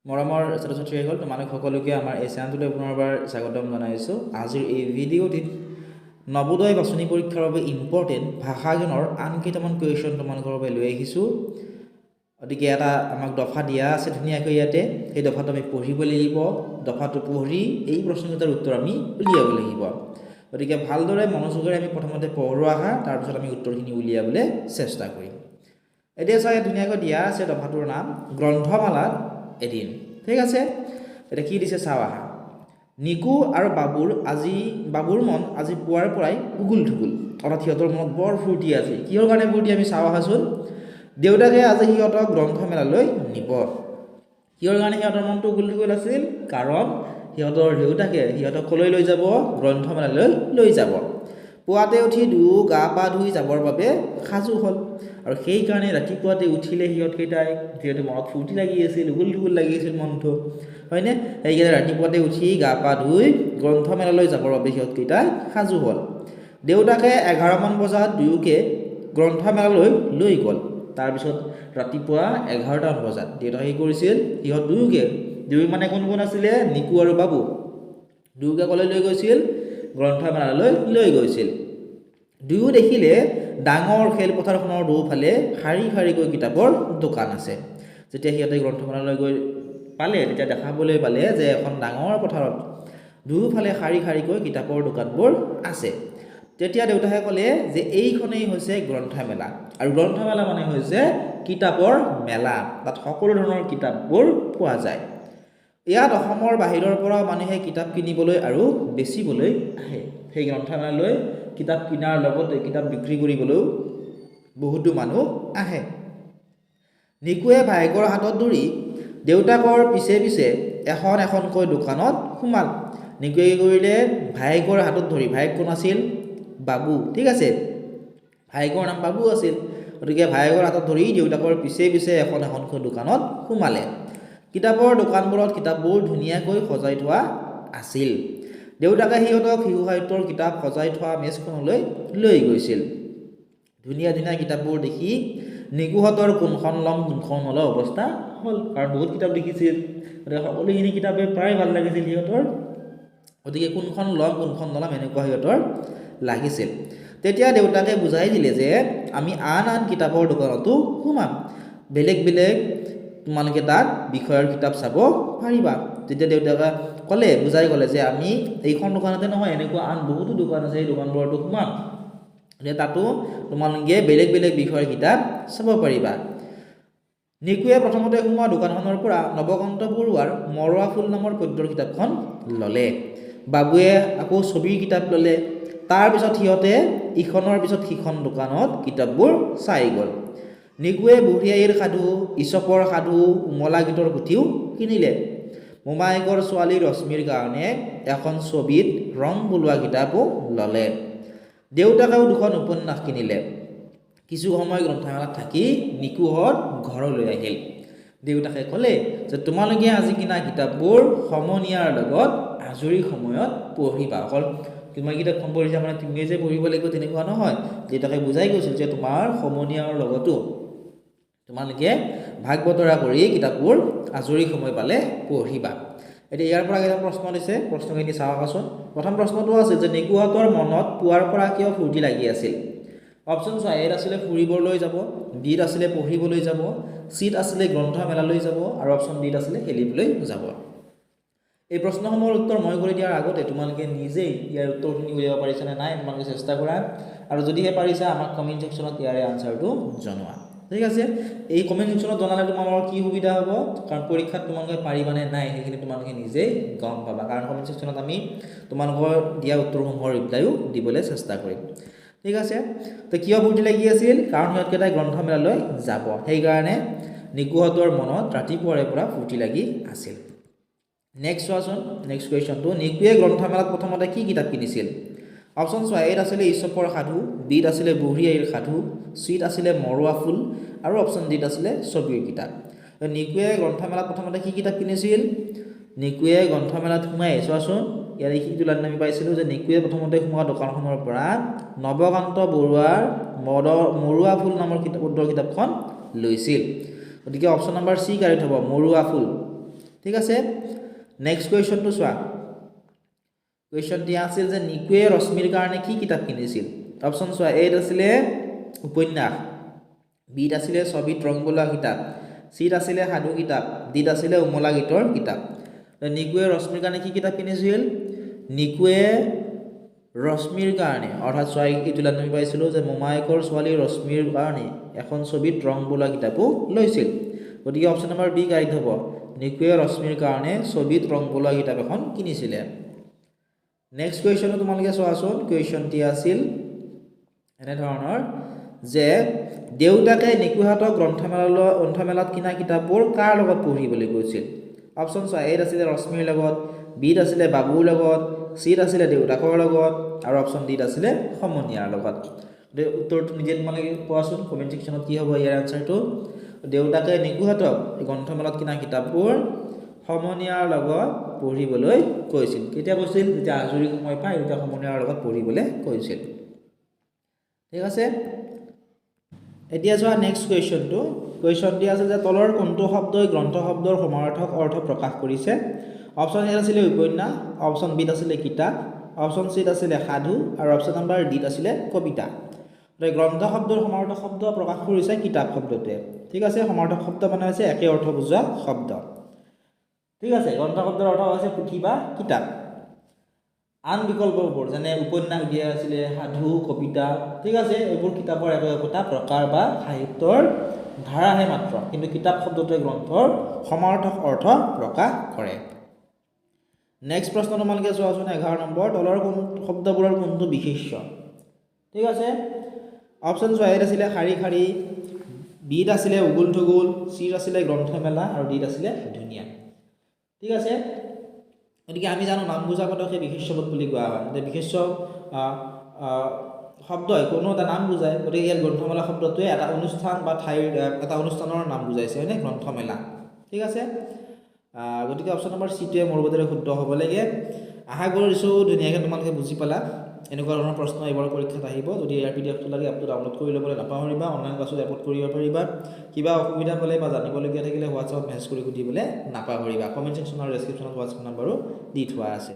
মৰমৰ ছাত্ৰ ছাত্ৰীসকল তোমালোক সকলোকে আমাৰ এই চেনেলটোলৈ পুনৰবাৰ স্বাগতম জনাইছোঁ। আজিৰ এই ভিডিঅ'টিত নবোদয় বাছনি পৰীক্ষাৰ বাবে ইম্পৰ্টেণ্ট ভাষা জ্ঞানৰ আন কেইটামান কুৱেশ্যন তোমালোকৰ বাবে লৈ আহিছোঁ। গতিকে এটা আমাক দফা দিয়া আছে ধুনীয়াকৈ ইয়াতে, সেই দফাটো আমি পঢ়িব লাগিব। দফাটো পঢ়ি এই প্ৰশ্নকেইটাৰ উত্তৰ আমি উলিয়াব লাগিব। গতিকে ভালদৰে মনোযোগেৰে আমি প্ৰথমতে পঢ়োঁ আহা, তাৰপিছত আমি উত্তৰখিনি উলিয়াবলৈ চেষ্টা কৰিম। এতিয়া চাই ধুনীয়াকৈ দিয়া আছে দফাটোৰ নাম গ্ৰন্থমালাত এদিন। ঠিক আছে, এতিয়া কি দিছে চাওঁ আহা। নিকু আৰু বাবুৰ মন আজি পুৱাৰ পৰাই উগুল থুগুল, অৰ্থাৎ সিহঁতৰ মনত বৰ ফূৰ্তি আছে। কিহৰ কাৰণে ফূৰ্তি আমি চাওঁ আহাচোন। দেউতাকে আজি সিহঁতক গ্ৰন্থমেলালৈ নিব। কিহৰ কাৰণে সিহঁতৰ মনটো উগুল থুগুল আছিল? কাৰণ সিহঁতৰ দেউতাকে সিহঁতক কলৈ লৈ যাব? গ্ৰন্থমেলালৈ লৈ যাব। পুৱাতে উঠি দুয়ো গা পা ধুই যাবৰ বাবে সাজু হ'ল, আৰু সেইকাৰণে ৰাতিপুৱাতে উঠিলে সিহঁতকেইটাই, যিহেতু মনত ফূৰ্তি লাগি আছিল, উগুল থুগুল লাগি আছিল মনটো, হয়নে? সেইকাৰণে ৰাতিপুৱাতে উঠি গা পা ধুই গ্ৰন্থমেলালৈ যাবৰ বাবে সিহঁতকেইটাই সাজু হ'ল। দেউতাকে 11মান বজাত দুয়োকে গ্ৰন্থমেলালৈ লৈ গ'ল। তাৰপিছত ৰাতিপুৱা 11টামান বজাত দেউতাকে কি কৰিছিল? সিহঁত দুয়ো মানে কোন কোন আছিলে? নিকু আৰু বাবু। দুয়োকে ক'লৈ লৈ গৈছিল? গ্ৰন্থমেলালৈ লৈ গৈছিল। দুয়ো দেখিলে ডাঙৰ খেলপথাৰখনৰ দুয়োফালে শাৰী শাৰীকৈ কিতাপৰ দোকান আছে। যেতিয়া সিহঁতে গ্ৰন্থমেলালৈ গৈ পালে, তেতিয়া দেখাবলৈ পালে যে এখন ডাঙৰ পথাৰত দুয়োফালে শাৰী শাৰীকৈ কিতাপৰ দোকানবোৰ আছে। তেতিয়া দেউতাকে ক'লে যে এইখনেই হৈছে গ্ৰন্থমেলা, আৰু গ্ৰন্থমেলা মানে হৈছে কিতাপৰ মেলা। তাত সকলো ধৰণৰ কিতাপবোৰ পোৱা যায়। ইয়াত অসমৰ বাহিৰৰ পৰা মানুহে কিতাপ কিনিবলৈ আৰু বেচিবলৈ আহে। সেই গ্ৰন্থমেলালৈ কিতাপ কিনাৰ লগতে কিতাপ বিক্ৰী কৰিবলৈও বহুতো মানুহ আহে। নিকুৱে ভায়েকৰ হাতত ধৰি দেউতাকৰ পিছে পিছে এখন এখনকৈ দোকানত সোমাল। নিকুৱে কি কৰিলে? ভায়েকৰ হাতত ধৰি, ভায়েক কোন আছিল? বাবু। ঠিক আছে, ভায়েকৰ নাম বাবু আছিল। গতিকে ভায়েকৰ হাতত ধৰি দেউতাকৰ পিছে পিছে এখন এখনকৈ দোকানত সোমালে। কিতাপৰ দোকানবোৰত কিতাপবোৰ ধুনীয়াকৈ সজাই থোৱা আছিল। দেউতাকে সিহঁতক শিশু সাহিত্যৰ কিতাপ সজাই থোৱা মেজখনলৈ লৈ গৈছিল। ধুনীয়া ধুনীয়া কিতাপবোৰ দেখি নিকুহঁতৰ কোনখন ল'ম কোনখন নলওঁ অৱস্থা হ'ল, কাৰণ বহুত কিতাপ দেখিছিল। গতিকে সকলোখিনি কিতাপে প্ৰায় ভাল লাগিছিল সিহঁতৰ। গতিকে কোনখন ল'ম কোনখন নল'ম এনেকুৱা সিহঁতৰ লাগিছিল। তেতিয়া দেউতাকে বুজাই দিলে যে আমি আন আন কিতাপৰ দোকানতো সোমাম, বেলেগ বেলেগ তোমালোকে তাত বিষয়ৰ কিতাপ চাব পাৰিবা। তেতিয়া দেউতাকে বুজাই ক'লে যে আমি এইখন দোকানতে নহয়, এনেকুৱা আন বহুতো দোকান আছে, সেই দোকানবোৰতো সোমাম, তাতো তোমালোকে বেলেগ বেলেগ বিষয়ৰ কিতাপ চাব পাৰিবা। নিকুৱে প্ৰথমতে সোমোৱা দোকানখনৰ পৰা নৱকান্ত বৰুৱাৰ মৰুৱা ফুল নামৰ পদ্যৰ কিতাপখন ল'লে। বাবুৱে আকৌ ছবিৰ কিতাপ ল'লে। তাৰপিছত সিহঁতে ইখনৰ পিছত সিখন দোকানত কিতাপবোৰ চাই গ'ল। নিকুৱে বুঢ়ী আইৰ সাধু, ইছপৰ সাধু, উমলা গীতৰ পুথিও কিনিলে। মোমায়েকৰ ছোৱালী ৰশ্মিৰ কাৰণে এখন ছবিত ৰং বোলোৱা কিতাপো ল'লে। দেউতাকেও দুখন উপন্যাস কিনিলে। কিছু সময় গ্ৰন্থমেলাত থাকি নিকুহঁত ঘৰলৈ আহিল। দেউতাকে ক'লে যে তোমালোকে আজি কিনা কিতাপবোৰ সমনীয়াৰ লগত আজৰি সময়ত পঢ়িবা। অকল তোমাৰ কিতাপখন পঢ়িছা মানে তুমি যে পঢ়িব লাগিব তেনেকুৱা নহয়। দেউতাকে বুজাই গৈছিল যে তোমাৰ সমনীয়াৰ লগতো তোমালোকে ভাগ বতৰা কৰি কিতাপবোৰ আজৰি সময় পালে পঢ়িবা। এতিয়া ইয়াৰ পৰা এটা প্ৰশ্ন দিছে, প্ৰশ্নখিনি চাওকচোন। প্ৰথম প্ৰশ্নটো আছিল যে নিকুহঁতৰ মনত পুৱাৰ পৰা কিয় ফূৰ্তি লাগি আছিল? অপশ্যন চোৱা, এত আছিলে ফুৰিবলৈ যাব, বিত আছিলে পঢ়িবলৈ যাব, চিত আছিলে গ্ৰন্থমেলালৈ যাব, আৰু অপশ্যন ডিত আছিলে খেলিবলৈ যাব। এই প্ৰশ্নসমূহৰ উত্তৰ মই কৰি দিয়াৰ আগতে তোমালোকে নিজেই ইয়াৰ উত্তৰখিনি উলিয়াব পাৰিছা নে নাই তোমালোকে চেষ্টা কৰা, আৰু যদিহে পাৰিছা আমাক কমেণ্ট ছেকশ্যনত ইয়াৰে আনচাৰটো জনোৱা। ঠিক আছে, এই কমেণ্ট ছেকশ্যনত জনালে তোমালোকৰ কি সুবিধা হ'ব? কাৰণ পৰীক্ষাত তোমালোকে পাৰিবা নে নাই সেইখিনি তোমালোকে নিজেই গম পাবা, কাৰণ কমেণ্ট ছেকশ্যনত আমি তোমালোকৰ দিয়া উত্তৰসমূহৰ ৰিপ্লাইও দিবলৈ চেষ্টা কৰিম। ঠিক আছে, তো কিয় ফূৰ্তি লাগি আছিল? কাৰণ সিহঁতকেইটাই গ্ৰন্থমেলালৈ যাব, সেইকাৰণে নিকুহঁতৰ মনত ৰাতিপুৱাৰে পৰা ফূৰ্তি লাগি আছিল। নেক্সট চোৱাচোন, নেক্সট কুৱেশ্যনটো, নিকুৱে গ্ৰন্থমেলাত প্ৰথমতে কি কিতাপ কিনিছিল? অপশ্যন চোৱা, এত আছিলে ইছপৰ সাধু, বিত আছিলে বুঢ়ী আইৰ সাধু, চিত আছিলে মৰুৱা ফুল, আৰু অপশ্যন ডিত আছিলে ছবিৰ কিতাপ। নিকুৱে গ্ৰন্থমেলাত প্ৰথমতে কি কিতাপ কিনিছিল? নিকুৱে গ্ৰন্থমেলাত সোমাই চোৱাচোন, ইয়াৰ এইখিনিটো লাইন আমি পাইছিলোঁ যে নিকুৱে প্ৰথমতে সোমোৱা দোকানখনৰ পৰা নৱকান্ত বৰুৱাৰ মৰুৱা ফুল নামৰ পদ্যৰ কিতাপখন লৈছিল। গতিকে অপশ্যন নম্বৰ চি কাৰেক্ট হ'ব, মৰুৱা ফুল। ঠিক আছে নেক্সট কুৱেশ্যনটো চোৱা কুৱেশ্যনটি আছিল যে নিকুৱে ৰশ্মিৰ কাৰণে কি কিতাপ কিনিছিল অপশ্যন চোৱা এত আছিলে উপন্যাস বিত আছিলে ছবিত ৰং বোলোৱা কিতাপ চিত আছিলে সাধু কিতাপ ডিত আছিলে উমলা গীতৰ কিতাপ নিকুৱে ৰশ্মিৰ কাৰণে কি কিতাপ কিনিছিল নিকুৱে ৰশ্মিৰ কাৰণে অৰ্থাৎ চোৱা এইটো আমি পাইছিলোঁ যে মোমায়েকৰ ছোৱালী ৰশ্মিৰ কাৰণে এখন ছবিত ৰং বোলোৱা কিতাপো লৈছিল গতিকে অপশ্যন নম্বৰ বি কাৰেক্ট হ'ব নিকুৱে ৰশ্মিৰ কাৰণে ছবিত ৰং বোলোৱা কিতাপ এখন কিনিছিলে নেক্সট কুৱেশ্যনটো তোমালোকে চোৱাচোন কুৱেশ্যনটি আছিল এনেধৰণৰ যে দেউতাকে নিকুহাটক গ্ৰন্থমেলাত কিনা কিতাপবোৰ কাৰ লগত পঢ়িবলৈ কৈছিল অপশ্যন চোৱা এত আছিলে ৰশ্মিৰ লগত বিত আছিলে বাবুৰ লগত চিত আছিলে দেউতাকৰ লগত আৰু অপশ্যন ডিত আছিলে সমনীয়াৰ লগত উত্তৰটো নিজে তোমালোকে কোৱাচোন কমেণ্ট ছেকশ্যনত কি হ'ব ইয়াৰ আনচাৰটো দেউতাকে নিকুহাটক গ্ৰন্থমেলাত কিনা কিতাপবোৰ সমনীয়াৰ লগত পঢ়িবলৈ কৈছিল কেতিয়া কৈছিল যেতিয়া আজৰি সময় পায় তেতিয়া সমনীয়াৰ লগত পঢ়িবলৈ কৈছিল ঠিক আছে এতিয়া চোৱা নেক্সট কুৱেশ্যনটি আছে যে তলৰ কোনটো শব্দই গ্ৰন্থ শব্দৰ সমাৰ্থক অৰ্থ প্ৰকাশ কৰিছে অপশ্যন এ আছিলে উপন্যাস অপশ্যন বিত আছিলে কিতাপ অপশ্যন চিত আছিলে সাধু আৰু অপশ্যন নম্বৰ ডিত আছিলে কবিতা গ্ৰন্থ শব্দৰ সমাৰ্থক শব্দ প্ৰকাশ কৰিছে কিতাপ শব্দটোৱে ঠিক আছে সমাৰ্থক শব্দ মানে হৈছে একে অৰ্থ বুজোৱা শব্দ ঠিক আছে গ্ৰন্থ শব্দৰ অৰ্থ হৈছে পুথি বা কিতাপ আন বিকল্পবোৰ যেনে উপন্যাস দিয়া আছিলে সাধু কবিতা ঠিক আছে এইবোৰ কিতাপৰ একোটা প্ৰকাৰ বা সাহিত্যৰ ধাৰাহে মাত্ৰ কিন্তু কিতাপ শব্দটোৱে গ্ৰন্থৰ সমাৰ্থক অৰ্থ প্ৰকাশ কৰে নেক্সট প্ৰশ্ন তোমালোকে চোৱাচোন 11 নম্বৰ তলৰ কোন শব্দবোৰৰ কোনটো বিশেষ্য ঠিক আছে অপশ্যন চোৱা এত আছিলে শাৰী শাৰী বিত আছিলে উগুল থুগুল চিত আছিলে গ্ৰন্থমেলা আৰু ডিত আছিলে ধুনীয়া ঠিক আছে গতিকে আমি জানো নাম বুজা পদকে বিশেষ্য পদ বুলি কোৱা হয় যে বিশেষ্য শব্দই কোনো এটা নাম বুজায় গতিকে ইয়াৰ গ্ৰন্থমেলা শব্দটোৱে এটা অনুষ্ঠান বা ঠাইৰ এটা অনুষ্ঠানৰ নাম বুজাইছে হয়নে গ্ৰন্থমেলা ঠিক আছে গতিকে অপশ্যন নম্বৰ চিটোৱে মোৰ বোধেৰে শুদ্ধ হ'ব লাগে আশা কৰিছোঁ ধুনীয়াকৈ তোমালোকে বুজি পালা এনেকুৱা ধৰণৰ প্ৰশ্ন এইবাৰ পৰীক্ষাত আহিব যদি ইয়াৰ পিডিএফটো লাগে এপটো ডাউনলোড কৰি ল'বলৈ নাপাহৰিবা অনলাইন ক্লাছত আপলোড কৰিব পাৰিবা কিবা অসুবিধা পালে বা জানিবলগীয়া থাকিলে হোৱাটছআপত মেছেজ কৰি সুধিবলৈ নাপাহৰিবা কমেণ্ট ছেকশ্যন আৰু ডেছক্ৰিপশ্যনত হোৱাটছআপ নম্বৰো দি থোৱা আছে